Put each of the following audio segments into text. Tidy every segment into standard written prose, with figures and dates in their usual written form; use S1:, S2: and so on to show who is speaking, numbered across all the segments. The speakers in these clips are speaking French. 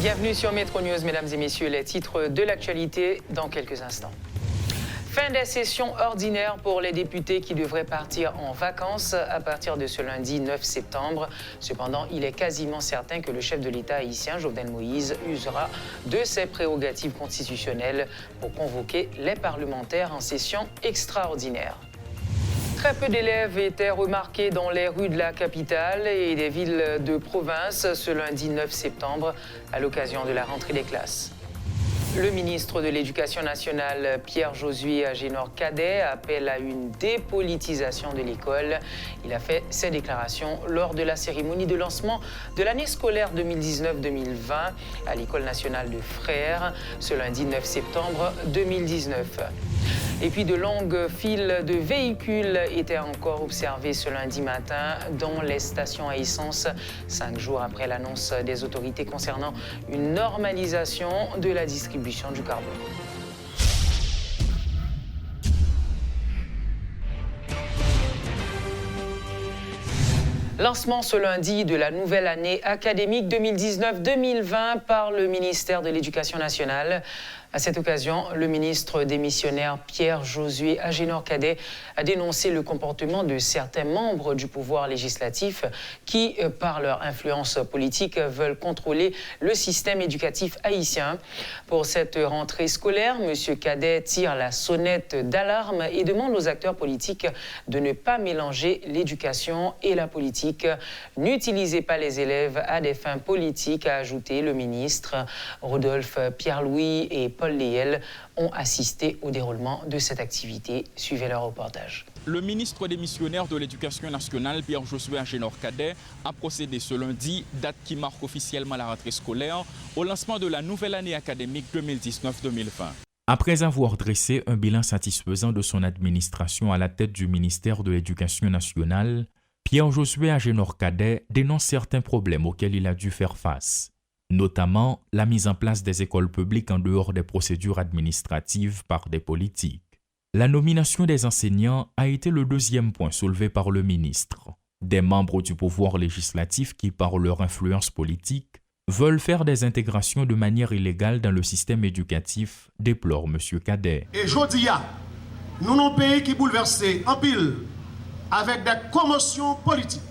S1: Bienvenue sur Métro News, mesdames et messieurs, les titres de l'actualité dans quelques instants. Fin des sessions ordinaires pour les députés qui devraient partir en vacances à partir de ce lundi 9 septembre. Cependant, il est quasiment certain que le chef de l'État haïtien, Jovenel Moïse, usera de ses prérogatives constitutionnelles pour convoquer les parlementaires en session extraordinaire. Très peu d'élèves étaient remarqués dans les rues de la capitale et des villes de province ce lundi 9 septembre à l'occasion de la rentrée des classes. Le ministre de l'Éducation nationale, Pierre-Josué Agénor-Cadet, appelle à une dépolitisation de l'école. Il a fait ces déclarations lors de la cérémonie de lancement de l'année scolaire 2019-2020 à l'École nationale de Frères, ce lundi 9 septembre 2019. Et puis de longues files de véhicules étaient encore observées ce lundi matin dans les stations à essence, 5 jours après l'annonce des autorités concernant une normalisation de la distribution du carbone. Lancement ce lundi de la nouvelle année académique 2019-2020 par le ministère de l'Éducation nationale. À cette occasion, le ministre démissionnaire Pierre-Josué Agénor-Cadet a dénoncé le comportement de certains membres du pouvoir législatif qui, par leur influence politique, veulent contrôler le système éducatif haïtien. Pour cette rentrée scolaire, M. Cadet tire la sonnette d'alarme et demande aux acteurs politiques de ne pas mélanger l'éducation et la politique. N'utilisez pas les élèves à des fins politiques, a ajouté le ministre. Rodolphe Pierre-Louis et Paul Léel ont assisté au déroulement de cette activité. Suivez leur reportage.
S2: Le ministre démissionnaire de l'Éducation nationale, Pierre-Josué Agénor-Cadet, a procédé ce lundi, date qui marque officiellement la rentrée scolaire, au lancement de la nouvelle année académique 2019-2020.
S3: Après avoir dressé un bilan satisfaisant de son administration à la tête du ministère de l'Éducation nationale, Pierre-Josué Agénor-Cadet dénonce certains problèmes auxquels il a dû faire face, notamment la mise en place des écoles publiques en dehors des procédures administratives par des politiques. La nomination des enseignants a été le deuxième point soulevé par le ministre. Des membres du pouvoir législatif qui, par leur influence politique, veulent faire des intégrations de manière illégale dans le système éducatif, déplore M. Cadet.
S4: Et aujourd'hui, nous avons un pays qui est bouleversé en pile, avec des commotions politiques,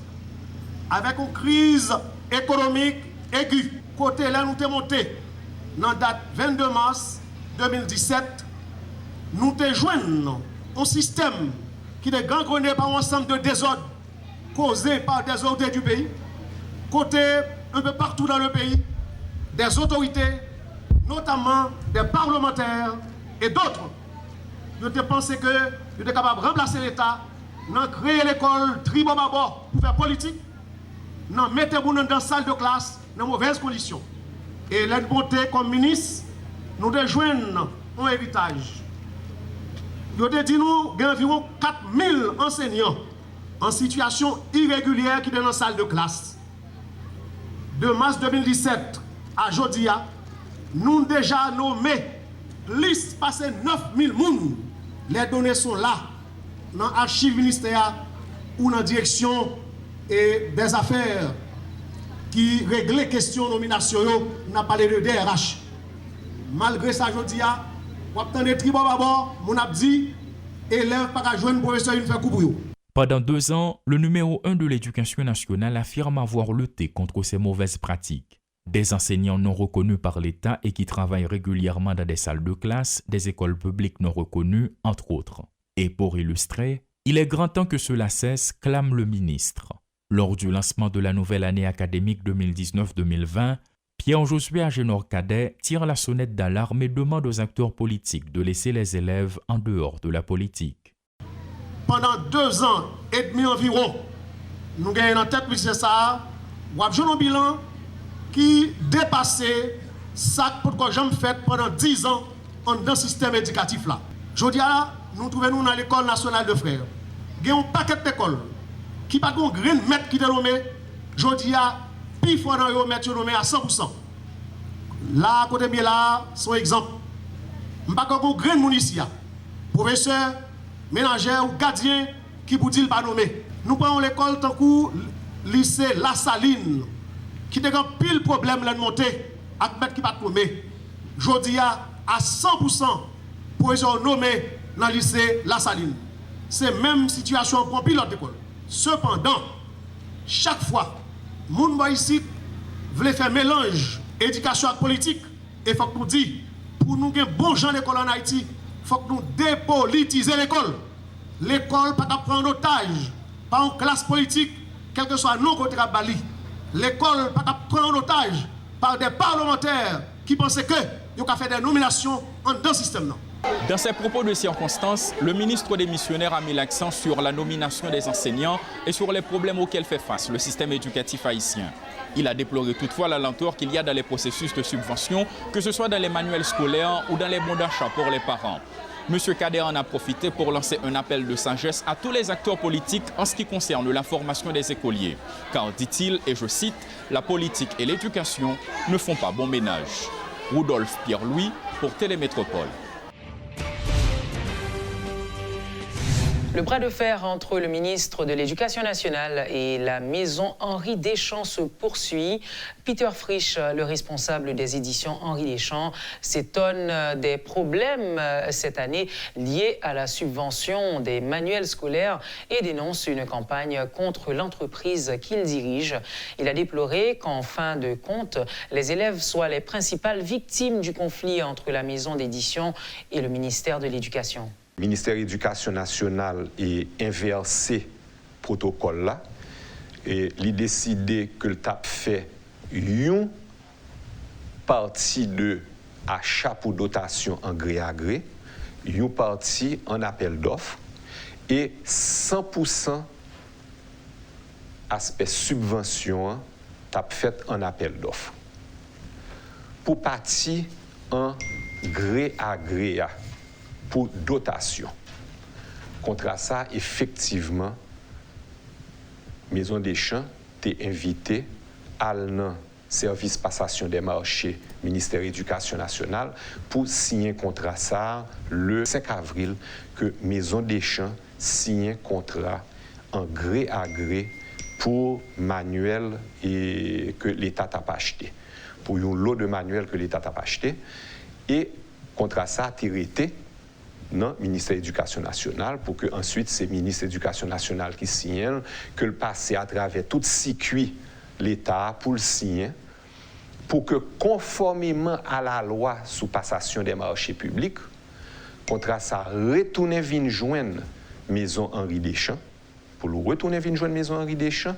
S4: avec une crise économique aiguë. Côté là, nous sommes montés dans la date 22 mars 2017. Nous te joignons un système qui est gangrené par un ensemble de désordres causés par des autorités du pays. Côté un peu partout dans le pays, des autorités, notamment des parlementaires et d'autres. Je te pensais que nous étions capables de remplacer l'État, de créer l'école tribobabo pour faire politique, de mettre dans la salle de classe dans mauvaises conditions. Et l'aide montée comme ministre, nous rejoignons un héritage. Nous avons dit nous qu'il y a environ 4000 enseignants en situation irrégulière qui sont dans la salle de classe. De mars 2017 à aujourd'hui, nous avons déjà nommé liste passée 9000 personnes. Les données sont là, dans l'archive ministérielle ou dans la direction et des affaires qui règle les questions de nomination, on a parlé de DRH. Malgré ça, aujourd'hui, on a des tribus d'abord, on a dit, élèves pas joindre professeur, il fait coup.
S3: Pendant 2 ans, le numéro 1 de l'Éducation nationale affirme avoir lutté contre ces mauvaises pratiques. Des enseignants non reconnus par l'État et qui travaillent régulièrement dans des salles de classe, des écoles publiques non reconnues, entre autres. Et pour illustrer, il est grand temps que cela cesse, clame le ministre. Lors du lancement de la nouvelle année académique 2019-2020, Pierre-Josué Agénor-Cadet tire la sonnette d'alarme et demande aux acteurs politiques de laisser les élèves en dehors de la politique.
S4: Pendant 2 ans et demi environ, nous gagnons en tête, M. ça, nous avons un bilan qui dépassait ça pour que j'aime fait pendant 10 ans dans le système éducatif là. Aujourd'hui, nous trouvons dans l'école nationale de Frères. Nous avons un paquet d'écoles qui pas de grain maître qui est nommé, je dis à plus fort dans le maître nommé à 100%. Là, à côté de là, son exemple. Je ne sais pas de grain moun ici. Professeur, ménagère ou gardien qui vous dit pas nommé. Nous prenons l'école tant que lycée La Saline, qui a un pile problème de monter. avec maître qui pas nommé. Jodi à 100% professeur nommé dans le lycée La Saline. C'est même situation pour pilote d'école. Cependant, chaque fois, moun ici veut faire mélange éducation et politique. Et il faut que nous disions, pour nous avoir bon gens d'école en Haïti, il faut que nous dépolitiser l'école. L'école ne peut pas prendre en otage par une classe politique, quel que soit non côté Bali. L'école ne peut pas prendre en otage par des parlementaires qui pensaient que ils ont fait des nominations en deux systèmes.
S2: Dans ses propos de circonstance, le ministre démissionnaire a mis l'accent sur la nomination des enseignants et sur les problèmes auxquels fait face le système éducatif haïtien. Il a déploré toutefois la lenteur qu'il y a dans les processus de subvention, que ce soit dans les manuels scolaires ou dans les bons d'achat pour les parents. M. Kader en a profité pour lancer un appel de sagesse à tous les acteurs politiques en ce qui concerne la formation des écoliers. Car, dit-il, et je cite, « La politique et l'éducation ne font pas bon ménage ». Rudolph Pierre-Louis pour Télémétropole.
S1: Le bras de fer entre le ministre de l'Éducation nationale et la maison Henri Deschamps se poursuit. Peter Frisch, le responsable des éditions Henri Deschamps, s'étonne des problèmes cette année liés à la subvention des manuels scolaires et dénonce une campagne contre l'entreprise qu'il dirige. Il a déploré qu'en fin de compte, les élèves soient les principales victimes du conflit entre la maison d'édition et le ministère de l'Éducation.
S5: Le ministère de l'Éducation nationale a inversé le protocole là et il a décidé que le TAP fait une partie de achat pour dotation en gré à gré, une partie en appel d'offres et 100% aspect subvention TAP fait en appel d'offres. Pour partie en gré à gré pour dotation. Contre ça, effectivement, Maison Deschamps t'est invité à le service passation des marchés ministère de l'Éducation nationale pour signer un contrat ça le 5 avril que Maison Deschamps signe un contrat en gré à gré pour manuel et que l'État t'a pas acheté. Pour un lot de manuels que l'État t'a pas acheté et contrat ça a été non, ministère de l'Éducation nationale, pour que ensuite c'est le ministre de l'Éducation nationale qui signe, que le passé à travers tout circuit l'État pour le signer, pour que conformément à la loi sous passation des marchés publics, contrat ça retourne vin joindre Maison Henri Deschamps, pour le retourner vin joindre Maison Henri Deschamps,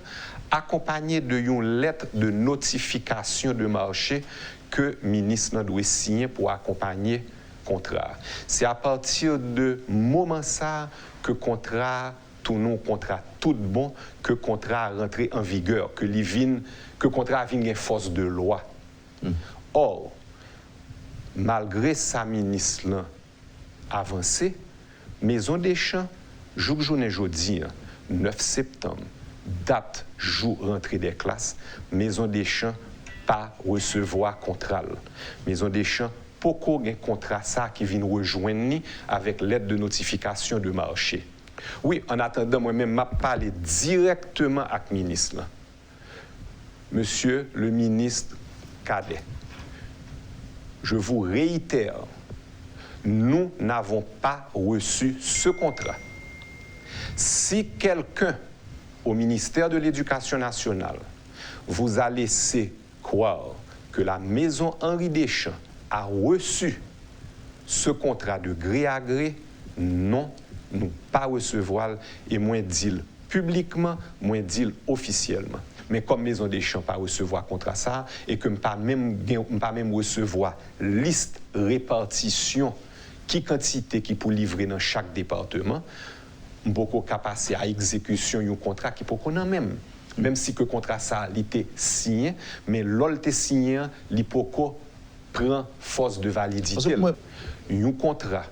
S5: accompagné de une lettre de notification de marché que le ministre doit signer pour accompagner contrat. C'est à partir de moment ça que contrat tout non contrat tout bon que contrat rentré en vigueur que contrat a une force de loi. Or malgré sa ministre avancé Maison Deschamps journée jeudi 9 septembre date jour rentrée des classes Maison Deschamps pas recevoir contrat. Maison Deschamps pourquoi un contrat ça qui vient rejoindre avec l'aide de notification de marché. Oui, en attendant, moi-même, je parle directement avec le ministre. Monsieur le ministre Kader, je vous réitère, nous n'avons pas reçu ce contrat. Si quelqu'un au ministère de l'Éducation nationale vous a laissé croire que la maison Henri Deschamps a reçu ce contrat de gré à gré, non, nous pas recevoir et moins dit publiquement, moins dit officiellement. Mais comme Maison Deschamps pas recevoir contrat ça et que pas même recevoir liste répartition qui quantité qui pour livrer dans chaque département, beaucoup qu'à passer à exécution un contrat qui pour qu'on a même si que contrat ça a été signé, mais l'autre signé, l'hypoco prend force de validité. Un contrat,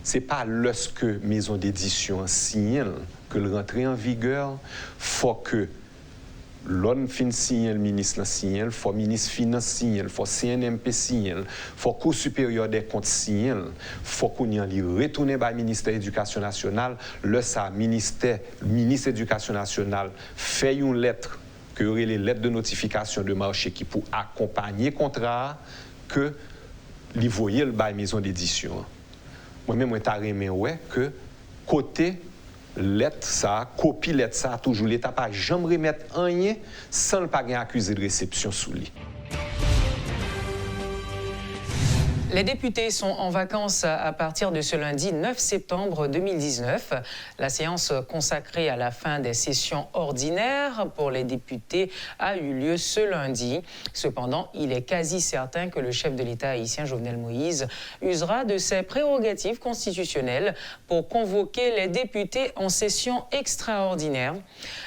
S5: ce n'est pas lorsque maison d'édition signe que le rentrée en vigueur, il faut que l'on fin signe, le ministre signe, il faut le ministre finance signe, il faut CNMP signe, il faut Cour supérieure des comptes signe, il faut qu'on y retourne au ministère de l'Éducation nationale, le ministre de l'Éducation nationale fait une lettre que y aurait les lettres de notification de marché qui pour accompagner contrat que li voyer le bail maison d'édition. Moi-même, moi, t'arrêté ouais que côté lettre ça, copie lettre ça, toujours l'État pas jamais remettre rien sans le pas accusé de réception sous lui.
S1: Les députés sont en vacances à partir de ce lundi 9 septembre 2019. La séance consacrée à la fin des sessions ordinaires pour les députés a eu lieu ce lundi. Cependant, il est quasi certain que le chef de l'État haïtien, Jovenel Moïse, usera de ses prérogatives constitutionnelles pour convoquer les députés en session extraordinaire.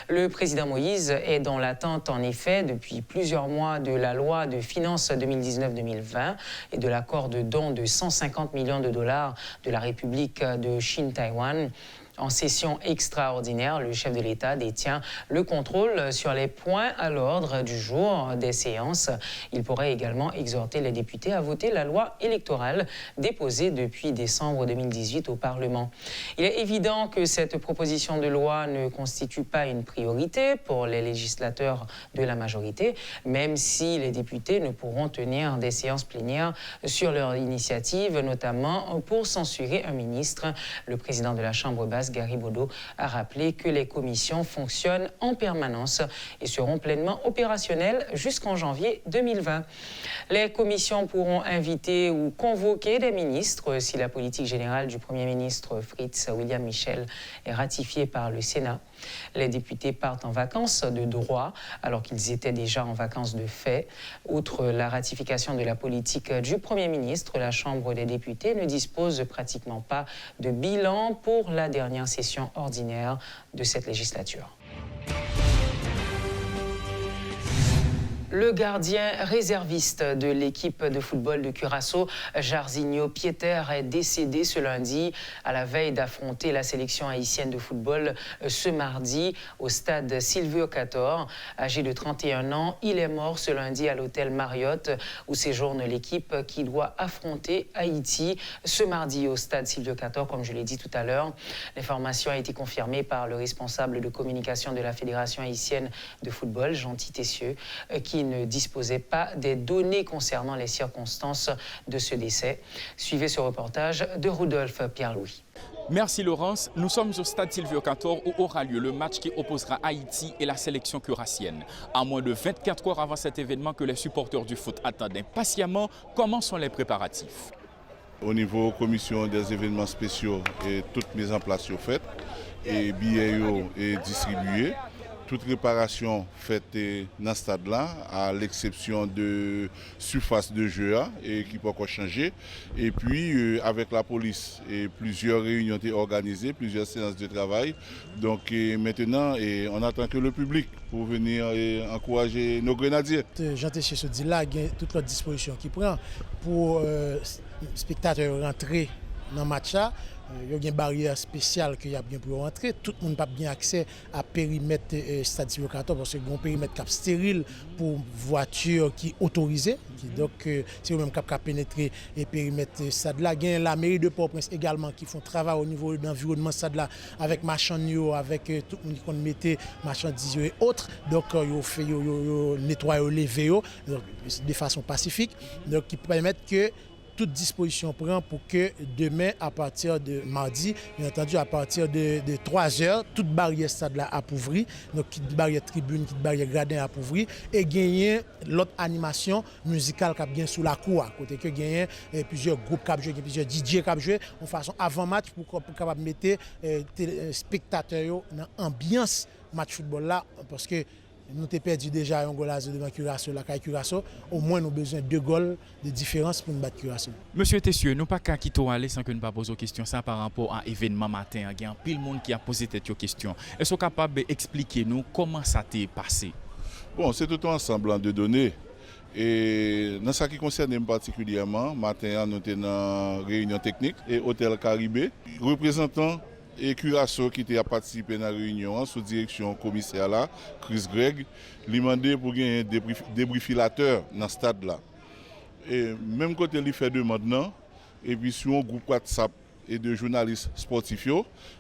S1: Le président Moïse est dans l'attente, en effet, depuis plusieurs mois de la loi de finances 2019-2020 et de l'accord de don de 150 millions de dollars de la République de Chine-Taïwan. En session extraordinaire, le chef de l'État détient le contrôle sur les points à l'ordre du jour des séances. Il pourrait également exhorter les députés à voter la loi électorale déposée depuis décembre 2018 au Parlement. Il est évident que cette proposition de loi ne constitue pas une priorité pour les législateurs de la majorité, même si les députés ne pourront tenir des séances plénières sur leur initiative, notamment pour censurer un ministre. Le président de la Chambre basse, Gary Bodo, a rappelé que les commissions fonctionnent en permanence et seront pleinement opérationnelles jusqu'en janvier 2020. Les commissions pourront inviter ou convoquer des ministres si la politique générale du Premier ministre Fritz William Michel est ratifiée par le Sénat. Les députés partent en vacances de droit alors qu'ils étaient déjà en vacances de fait. Outre la ratification de la politique du Premier ministre, la Chambre des députés ne dispose pratiquement pas de bilan pour la dernière session ordinaire de cette législature. Le gardien réserviste de l'équipe de football de Curaçao, Jairzinho Pieter, est décédé ce lundi à la veille d'affronter la sélection haïtienne de football ce mardi au stade Silvio Cator. Âgé de 31 ans, il est mort ce lundi à l'hôtel Marriott où séjourne l'équipe qui doit affronter Haïti ce mardi au stade Silvio Cator, comme je l'ai dit tout à l'heure. L'information a été confirmée par le responsable de communication de la Fédération haïtienne de football, Gentil Tessieux, qui ne disposait pas des données concernant les circonstances de ce décès. Suivez ce reportage de Rudolph Pierre-Louis.
S2: Merci Laurence. Nous sommes au stade Silvio Cator où aura lieu le match qui opposera Haïti et la sélection curacienne. À moins de 24 heures avant cet événement que les supporters du foot attendent impatiemment, comment sont les préparatifs?
S6: Au niveau commission des événements spéciaux, et toutes mises en place sont faites et billets sont distribués. Toute réparation faite dans ce stade-là, à l'exception de surface de jeu et qui peut encore changer. Et puis avec la police, et plusieurs réunions ont été organisées, plusieurs séances de travail. Donc maintenant, on attend que le public pour venir encourager nos grenadiers.
S7: Jean Tessier se dit là, il y a toute la disposition qui prend pour spectateurs rentrer dans le match. Il y a une barrière spéciale qui a bien pour rentrer. Tout le monde n'a pas bien accès à périmètre stade Silvio Cator parce que c'est un périmètre cap stérile pour voitures qui autorisées. Donc c'est eux-mêmes qui ont pénétré le périmètre stade là. Il y a la mairie de Port-au-Prince également qui font travail au niveau de l'environnement stade là avec marchandiers, avec tout le monde qui mettait marchandises et autres. Donc ils nettoient les vélos de façon pacifique. Donc qui permettent que toute disposition prend pour que demain, à partir de mardi, bien entendu, à partir de 3h, toute barrière stade là appauvrie, donc toute barrière tribune, toute barrière gradin appauvrie, et gagner l'autre animation musicale qui a bien sous la cour, à côté que gagner plusieurs groupes qui jouent, plusieurs DJ qui jouent en façon avant-match pour capable mettre spectateurs dans l'ambiance match football là, parce que nous avons perdu déjà un goal devant Curaçao, la Curaçao. Au moins, nous avons besoin de 2 goals de différence pour nous battre Curaçao.
S2: Monsieur Tessieux, nous ne pouvons pas quitter aller sans que nous ne posions question ça par rapport à l'événement matin. Il y a pile de monde qui a posé cette question. Est-ce que vous êtes capable d'expliquer nous comment ça s'est passé?
S6: Bon, c'est tout un ensemble de données. Et dans ce qui concerne particulièrement, matin, nous étions dans réunion technique et Hôtel Caribé. Représentant et Curaçao qui a participé à la réunion sous direction commissaire là, Chris Gregg, lui demandé pour gagner un débriefilateur dans ce stade là. Et même quand il fait demande maintenant, et puis sur un groupe WhatsApp et de journalistes sportifs,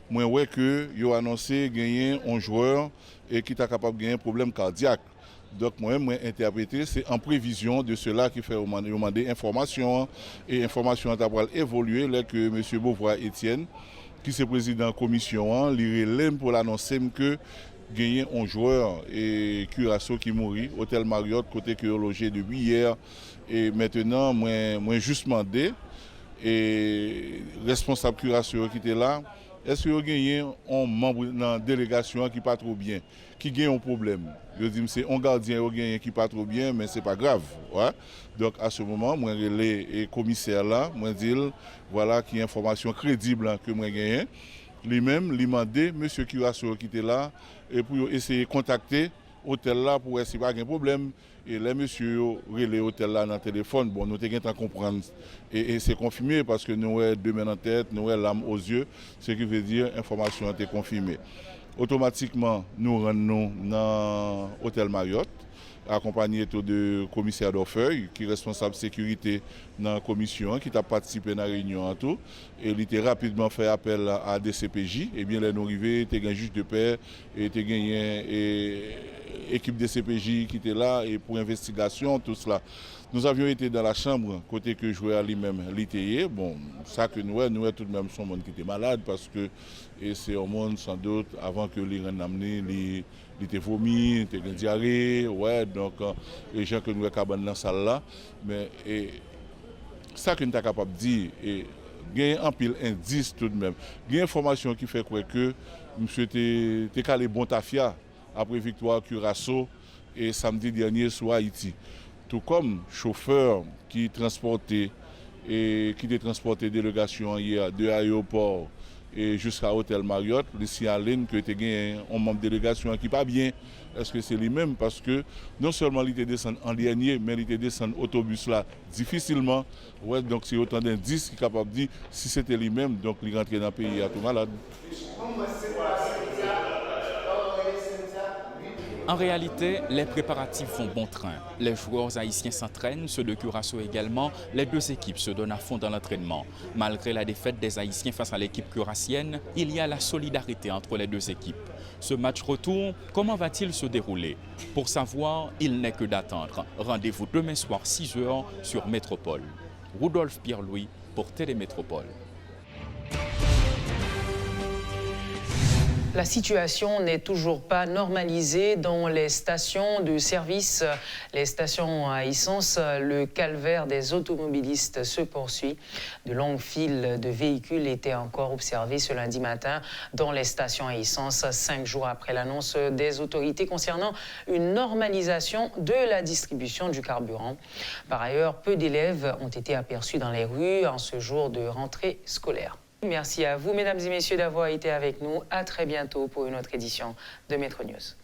S6: moi ouais que il a annoncé gagner un joueur et qui est capable de gagner un problème cardiaque. Donc moi interprété, c'est en prévision de cela qui fait demander information et information va évoluer là que M. Beauvoir Étienne, qui est président de la commission, il relève pour l'annoncer que gagné un joueur et Curaçao qui mourit, Hôtel Marriott, côté qui est logé depuis hier. Et maintenant, moi juste demandé, et responsable Curaçao qui était là, est-ce que vous avez un membre dans la délégation qui n'est pas trop bien, qui a un problème? Je dis c'est un gardien qui n'est pas trop bien, mais ce n'est pas grave. Ouais? Donc à ce moment, moi je les commissaire là, moi dis voilà qui est information crédible que moi gagné. Lui-même, lui demandé M. Curaçao qui était là et pour essayer de contacter l'hôtel là pour essayer pas de problème. Et là, monsieur relé l'hôtel là dans le téléphone. Bon, nous avons à comprendre. Et c'est confirmé parce que nous avons deux mains en tête, nous avons l'âme aux yeux, ce qui veut dire l'information a été confirmée. Automatiquement, nous rentrons dans l'hôtel Marriott, accompagné de commissaire d'Orfeuille, qui est responsable de sécurité dans la commission, qui a participé à la réunion en tout. Et il a rapidement fait appel à des CPJ. Et bien, là, nous arrivés, il y a un juge de paix, et il y a une équipe de CPJ qui était là, et pour investigation, tout cela. Nous avions été dans la chambre, côté que jouait à lui-même l'ITE. Bon, ça que nous tout de même, son monde qui était malade, parce que c'est un monde, sans doute, avant que les gens amené, il était vomi, il était diarrhée, ouais, donc les gens que nous avons dans la salle là. Mais ça que nous sommes capables de dire, il y a un pile indice tout de même. Il y a une information qui fait quoi que M. était calé bon tafia après victoire Curaçao et samedi dernier sur Haïti. Tout comme chauffeur qui transportait délégation hier de l'aéroport et jusqu'à l'hôtel Marriott, le signalé que tu as un membre de délégation qui n'est pas bien. Est-ce que c'est lui-même? Parce que non seulement il était descendu en dernier, mais il était descendu autobus là difficilement. Ouais, donc c'est autant d'indices qui est capable de dire si c'était lui-même, donc il rentrait dans le pays à tout malade.
S2: En réalité, les préparatifs font bon train. Les joueurs haïtiens s'entraînent, ceux de Curaçao également. Les deux équipes se donnent à fond dans l'entraînement. Malgré la défaite des Haïtiens face à l'équipe curacienne, il y a la solidarité entre les deux équipes. Ce match retour, comment va-t-il se dérouler? Pour savoir, il n'est que d'attendre. Rendez-vous demain soir 6h sur Métropole. Rudolph Pierre-Louis pour Télémétropole.
S1: La situation n'est toujours pas normalisée dans les stations de service, les stations à essence. Le calvaire des automobilistes se poursuit. De longues files de véhicules étaient encore observées ce lundi matin dans les stations à essence, 5 jours après l'annonce des autorités concernant une normalisation de la distribution du carburant. Par ailleurs, peu d'élèves ont été aperçus dans les rues en ce jour de rentrée scolaire. Merci à vous, mesdames et messieurs, d'avoir été avec nous. À très bientôt pour une autre édition de Métro News.